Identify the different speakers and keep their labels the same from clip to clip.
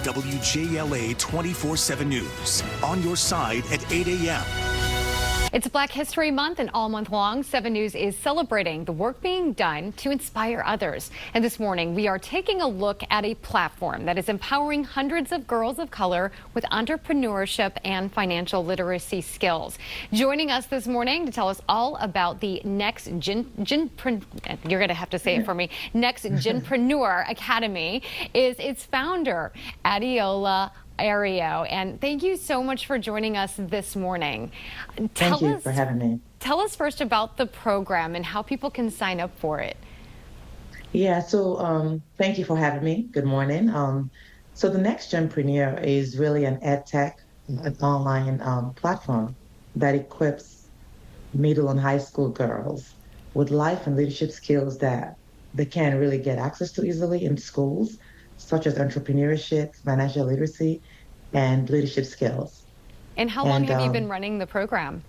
Speaker 1: WJLA 24/7 News. On your side at 8 a.m.
Speaker 2: It's Black History Month, and all month long, 7 News is celebrating the work being done to inspire others. And this morning, we are taking a look at a platform that is empowering hundreds of girls of color with entrepreneurship and financial literacy skills. Joining us this morning to tell us all about the Next you're going to have to say it for me, Next Genpreneur Academy is its founder, Wjla Abc. And thank you so much for joining us this morning.
Speaker 3: Thank you for having me.
Speaker 2: Tell us first about the program and how people can sign up for it.
Speaker 3: Yeah, so thank you for having me. Good morning. So the Next Genpreneur is really an ed tech, an online platform that equips middle and high school girls with life and leadership skills that they can't really get access to easily in schools, such as entrepreneurship, financial literacy, and leadership skills.
Speaker 2: And how long have you been running the program?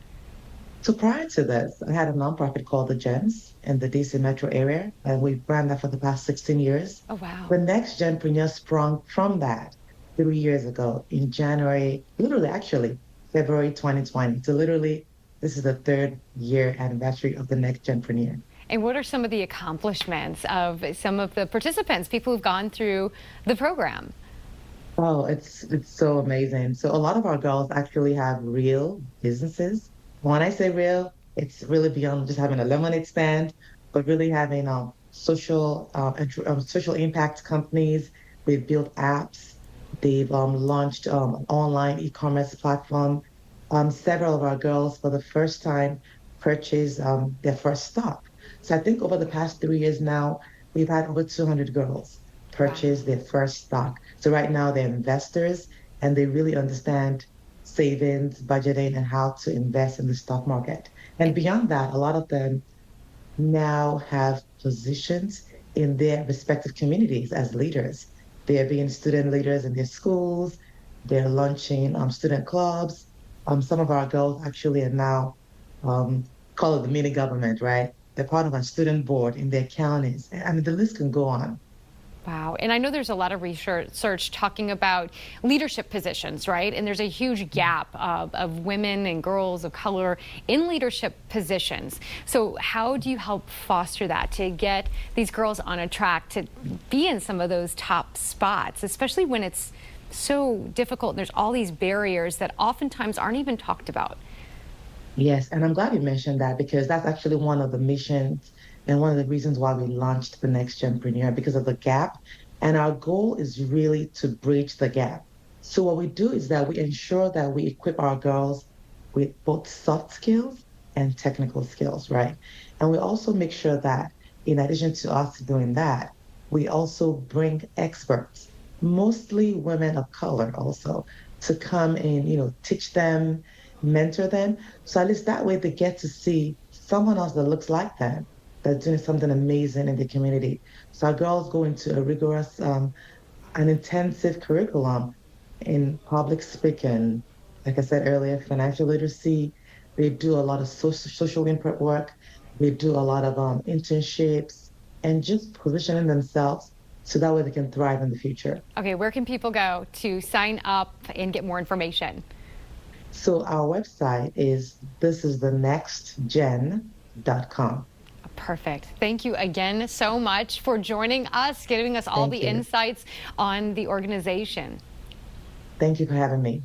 Speaker 3: So prior to this, I had a nonprofit called the Gens in the DC metro area, and we've run that for the past 16 years.
Speaker 2: Oh, wow.
Speaker 3: The Next Genpreneur sprung from that 3 years ago in January, February 2020. So literally, this is the 3rd year anniversary of the Next Genpreneur.
Speaker 2: And what are some of the accomplishments of some of the participants, people who've gone through the program?
Speaker 3: Oh, it's so amazing. So a lot of our girls actually have real businesses. When I say real, it's really beyond just having a lemonade stand, but really having social impact companies. They've built apps. They've launched an online e-commerce platform. Several of our girls, for the first time, purchased their first stock. So I think over the past 3 years now, we've had over 200 girls purchase their first stock. So right now they're investors and they really understand savings, budgeting, and how to invest in the stock market. And beyond that, a lot of them now have positions in their respective communities as leaders. They're being student leaders in their schools. They're launching student clubs. Some of our girls actually are now, call it the mini government, right? They're part of a student board in their counties. I mean, the list can go on.
Speaker 2: Wow. And I know there's a lot of research talking about leadership positions, right? And there's a huge gap of women and girls of color in leadership positions. So how do you help foster that to get these girls on a track to be in some of those top spots, especially when it's so difficult and there's all these barriers that oftentimes aren't even talked about?
Speaker 3: Yes, and I'm glad you mentioned that because that's actually one of the missions and one of the reasons why we launched the Next Genpreneur, because of the gap. And our goal is really to bridge the gap. So what we do is that we ensure that we equip our girls with both soft skills and technical skills, right? And we also make sure that in addition to us doing that, we also bring experts, mostly women of color also, to come and, teach them, mentor them. So at least that way they get to see someone else that looks like them, that's doing something amazing in the community. So our girls go into a rigorous an intensive curriculum in public speaking, like I said earlier, financial literacy. They do a lot of social impact work. They do a lot of internships and just positioning themselves so that way they can thrive in the future.
Speaker 2: Okay, where can people go to sign up and get more information?
Speaker 3: So our website is thisisthenextgen.com.
Speaker 2: Perfect. Thank you again so much for joining us, giving us all the insights on the organization.
Speaker 3: Thank you for having me.